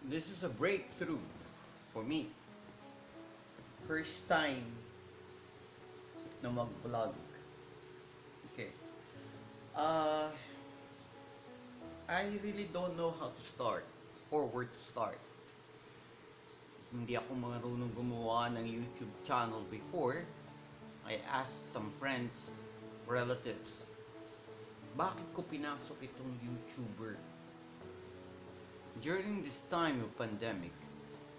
This is a breakthrough for me. First time na mag-vlog. Okay. Uh, I really don't know how to start or where to start. Hindi ako marunong gumawa ng YouTube channel before. I asked some friends, relatives, bakit ko pinasok itong YouTuber? During this time of pandemic,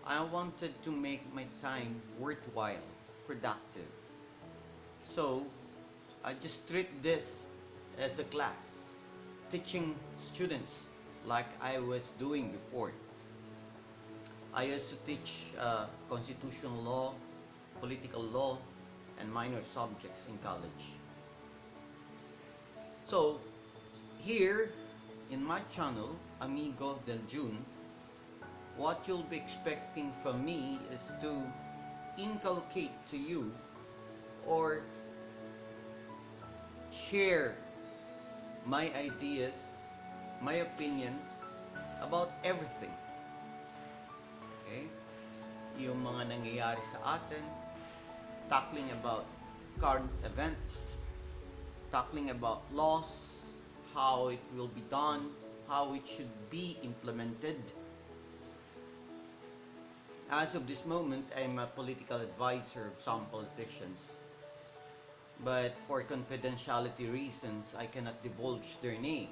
I wanted to make my time worthwhile, productive. So, I just treat this as a class, teaching students like I was doing before. I used to teach constitutional law, political law, and minor subjects in college. So, here in my channel, Amigo del June, what you'll be expecting from me is to inculcate to you or share my ideas, my opinions about everything. Okay? Yung mga nangyayari sa atin, tackling about current events, tackling about laws, how it will be done, how it should be implemented. As of this moment, I'm a political advisor of some politicians. But for confidentiality reasons, I cannot divulge their name.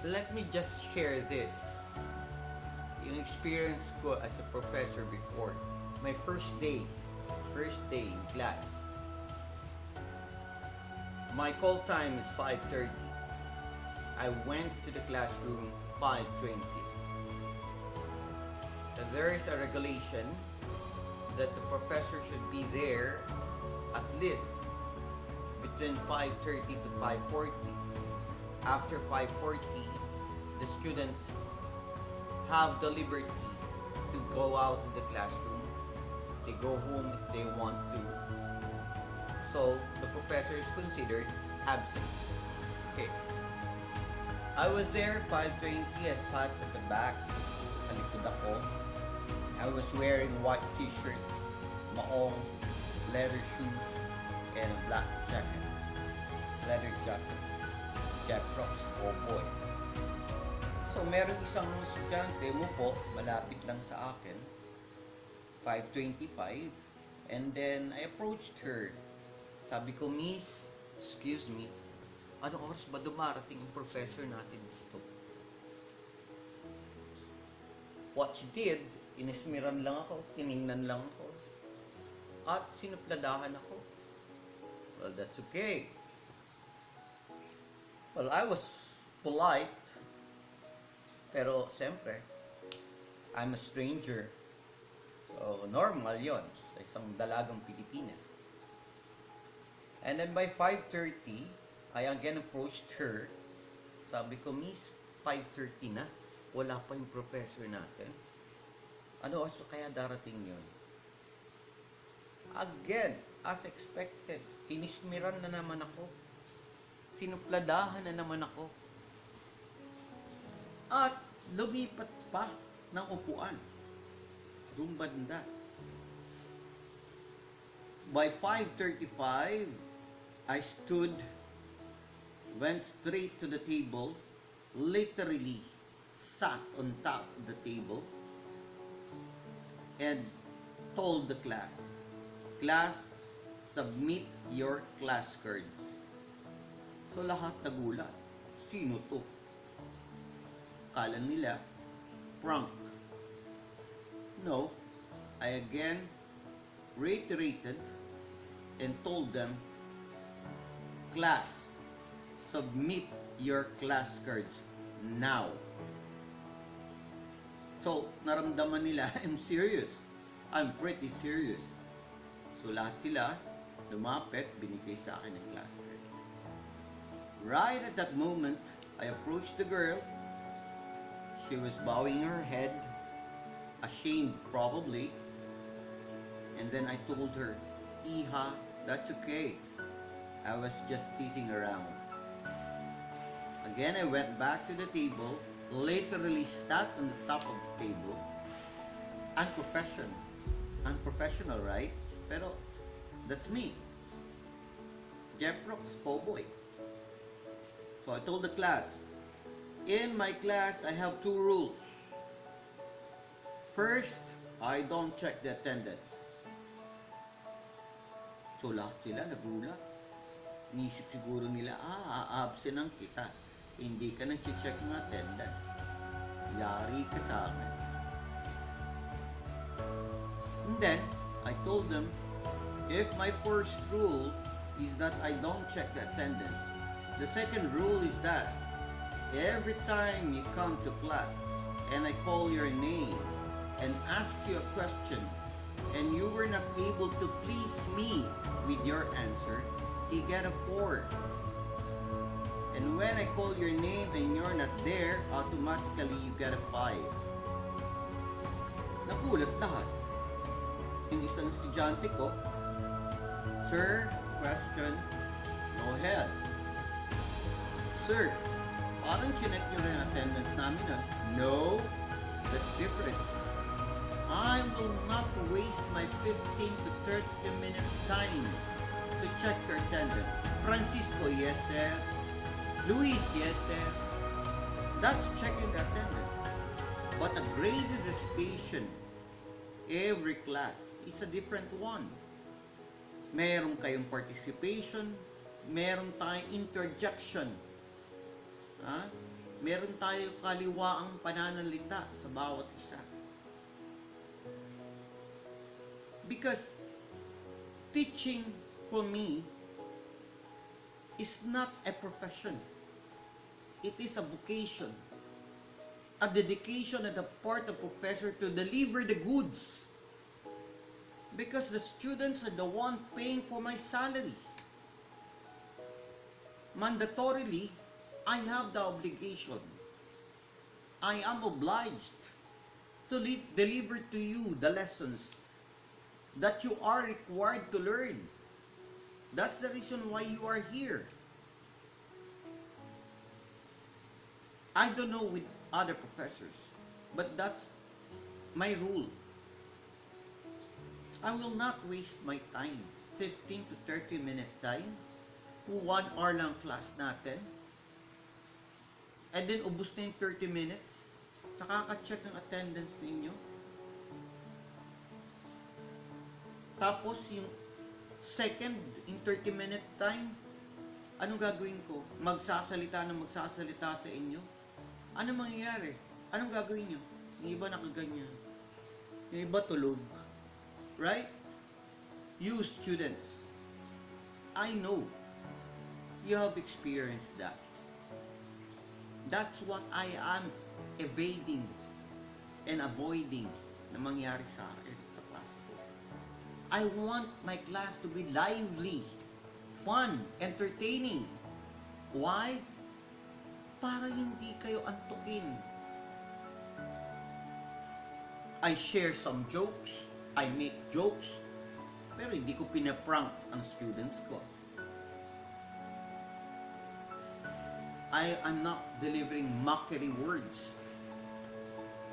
Let me just share this. Yung experience ko as a professor before. My first day in class. My call time is 5:30. I went to the classroom 5:20. There is a regulation that the professor should be there at least between 5:30 to 5:40. After 5:40, the students have the liberty to go out of the classroom. They go home if they want to. So, the professor is considered absent. Okay. I was there 5:20. I sat at the back. Sa likod ako. I was wearing white t-shirt, maong, leather shoes, and a black jacket. Leather jacket. Jack Rocks, oh boy. So, meron isang estudyante mo po, malapit lang sa akin, 5:25, and then I approached her. Sabi ko, Miss, excuse me, ano oras ba dumarating ang professor natin dito? What she did, inismiran lang ako, tiningnan lang ako, at sinupladahan ako. Well, that's okay. Well, I was polite, pero siyempre, I'm a stranger. So, normal yon sa isang dalagang Pilipina. And then by 5:30, I again approached her. Sabi ko, Miss, 5:30 na. Wala pa yung professor natin. Ano oras kaya darating yon? Again, as expected, inismiran na naman ako. Sinupladahan na naman ako. At lumipat pa ng upuan. Doon banda. By 5:35, I stood, went straight to the table, literally sat on top of the table, and told the class, submit your class cards. So lahat nagulat. Sino to? Kala nila, prank. No, I again reiterated and told them, class, submit your class cards now. So, naramdaman nila, I'm serious. I'm pretty serious. So, lahat sila, lumapit, binigay sa akin ng class cards. Right at that moment, I approached the girl. She was bowing her head, ashamed probably. And then I told her, Iha, that's okay. I was just teasing around. Again, I went back to the table, literally sat on the top of the table. Unprofessional, right? Pero that's me. Jeff Brooks, po boy. So I told the class, in my class, I have two rules. First, I don't check the attendance. So lahat sila nagulat. Nisip siguro nila, absent kita. Hindi ka nag-check ng attendance. Yari ka sa akin. And then, I told them, if my first rule is that I don't check the attendance, the second rule is that every time you come to class and I call your name and ask you a question and you were not able to please me with your answer, you get a 4. And when I call your name and you're not there, automatically you get a 5. Nagulat lahat. Yung isang estudyante ko, Sir, question, go ahead. Sir, parang chinek nyo rin attendance namin No, that's different. I will not waste my 15 to 30 minute time to check your attendance. Francisco, yes sir. Luis, yes sir. That's checking the attendance. But a graded recitation, every class is a different one. Meron kayong participation, meron tayong interjection. Meron tayong kaliwaang pananalita sa bawat isa. Because teaching for me is not a profession. It is a vocation. A dedication on the part of professor to deliver the goods. Because the students are the one paying for my salary. Mandatorily, I have the obligation. I am obliged to deliver to you the lessons that you are required to learn. That's the reason why you are here. I don't know with other professors, but that's my rule. I will not waste my time, 15 to 30 minute time, kung 1 hour lang class natin, and then ubus na yung 30 minutes, sa kaka-check ng attendance ninyo. Tapos yung second in 30 minute time, anong gagawin ko? Magsasalita sa inyo? Ano mangyayari? Anong gagawin nyo? Yung iba nakaganyan. Yung iba tulog. Right? You students, I know you have experienced that. That's what I am evading and avoiding na mangyari sa akin sa class ko. I want my class to be lively, fun, entertaining. Why? Para hindi kayo antukin. I share some jokes, I make jokes, pero hindi ko pinaprank ang students ko. I'm not delivering mockery words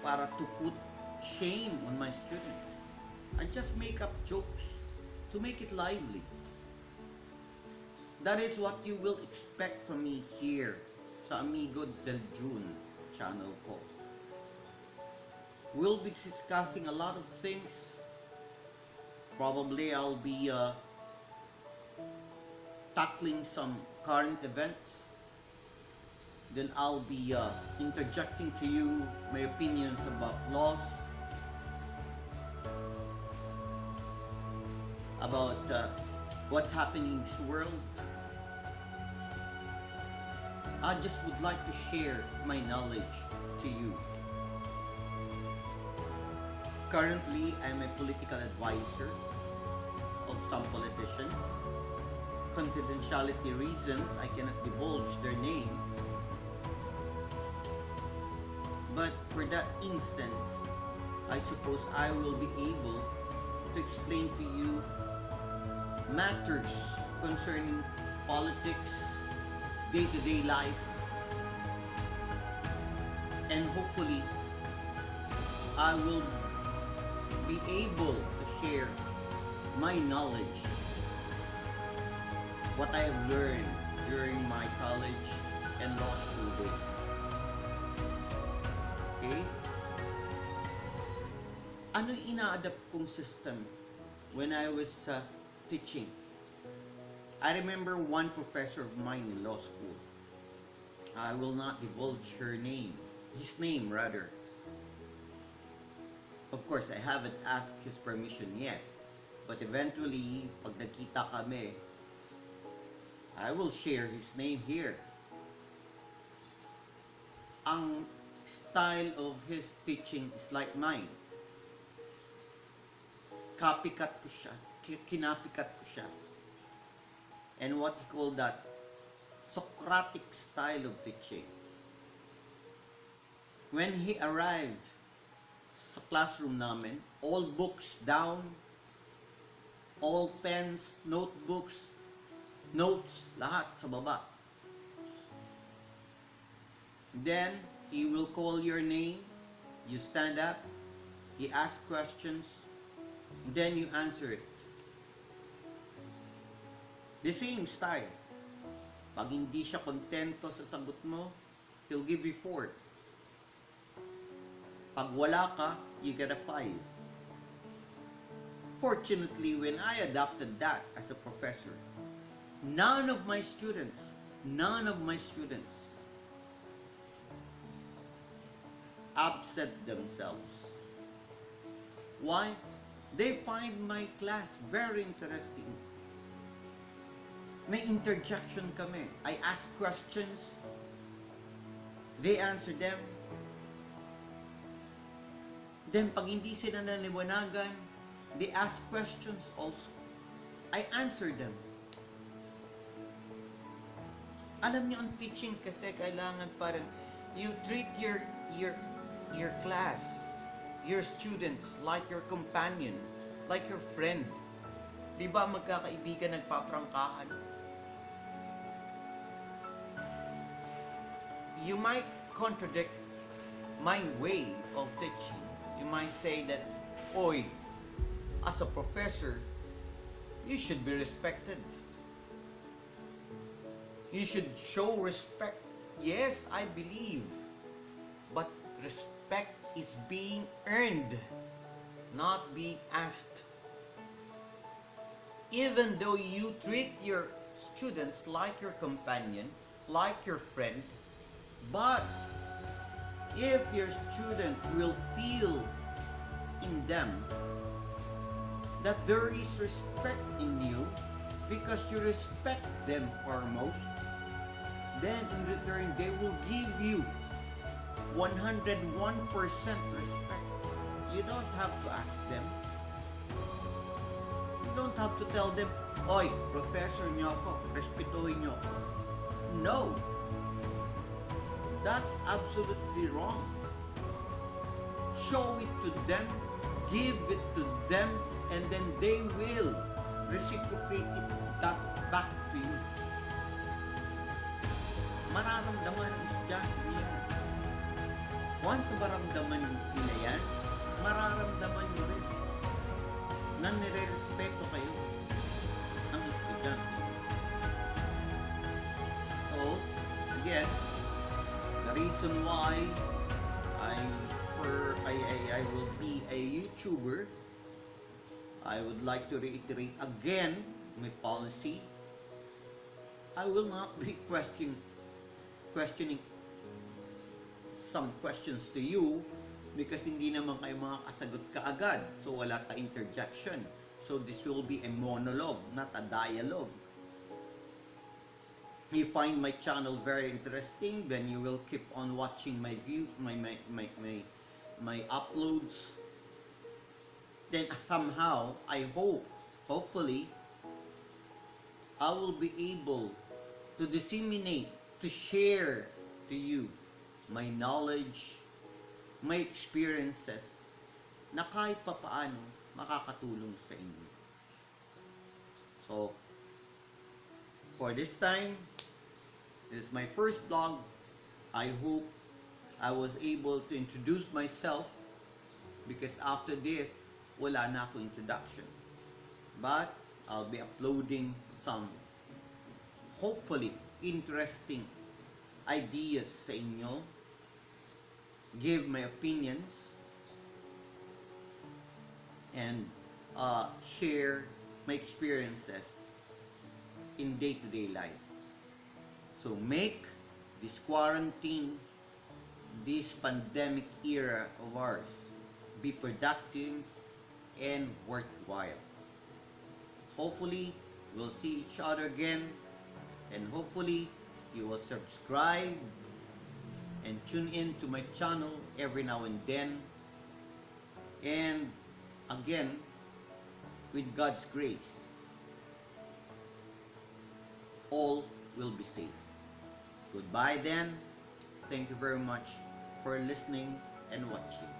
para to put shame on my students. I just make up jokes to make it lively. That is what you will expect from me here sa Amigo del June channel ko. We'll be discussing a lot of things. Probably I'll be tackling some current events. Then I'll be interjecting to you my opinions about laws, about what's happening in this world. I just would like to share my knowledge to you. Currently, I'm a political advisor of some politicians. Confidentiality reasons, I cannot divulge their name. But for that instance, I suppose I will be able to explain to you matters concerning politics, day-to-day life, And hopefully, I will be able to share my knowledge, what I have learned during my college and law school days. Okay? Ano yung ina-adapt kong system when I was teaching? I remember one professor of mine in law school. I will not divulge his name rather. Of course, I haven't asked his permission yet. But eventually, pag nagkita kami, I will share his name here. Ang style of his teaching is like mine. Copycat ko siya. Kinapikat ko siya. And what he called that, Socratic style of teaching. When he arrived sa classroom namin, all books down, all pens, notebooks, notes, lahat sa baba. Then, he will call your name, you stand up, he asks questions, then you answer it. The same style. Pag hindi siya kontento sa sagot mo, he'll give you 4. Pag wala ka, you get a 5. Fortunately, when I adopted that as a professor, none of my students upset themselves. Why? They find my class very interesting. May interjection kami. I ask questions. They answer them. Then pag hindi sila naliwanagan, they ask questions also. I answer them. Alam niyo, ang teaching kasi kailangan parang you treat your class, your students like your companion, like your friend. Di ba magkakaibigan nagpaprangkahan? You might contradict my way of teaching. You might say that, oy, as a professor, you should be respected. You should show respect. Yes, I believe. But respect is being earned, not being asked. Even though you treat your students like your companion, like your friend, but if your student will feel in them that there is respect in you because you respect them foremost, then in return they will give you 101% respect. You don't have to ask them. You don't have to tell them, oy, professor niyo ako, respetuhin niyo ako. No. That's absolutely wrong. Show it to them, give it to them, and then they will reciprocate it back to you. Mararamdaman ng estudyante niya. Once maramdaman nila yan, mararamdaman nyo rin na nire-respeto kayo ng estudyante. So, again, the reason why I will be a YouTuber, I would like to reiterate again my policy. I will not be questioning some questions to you because hindi naman kayo makakasagot kaagad. So wala ta interjection. So this will be a monologue, not a dialogue. You find my channel very interesting, then you will keep on watching my views, my uploads. Then somehow, I hope, hopefully, I will be able to disseminate, to share to you my knowledge, my experiences, na kahit papaano makakatulong sa inyo. So, for this time, this is my first vlog. I hope I was able to introduce myself because after this, wala na ako introduction. But I'll be uploading some hopefully interesting ideas sa inyo, give my opinions, and share my experiences in day-to-day life. So make this quarantine, this pandemic era of ours, be productive and worthwhile. Hopefully, we'll see each other again, and hopefully, you will subscribe and tune in to my channel every now and then. And again, with God's grace, all will be safe. Goodbye then. Thank you very much for listening and watching.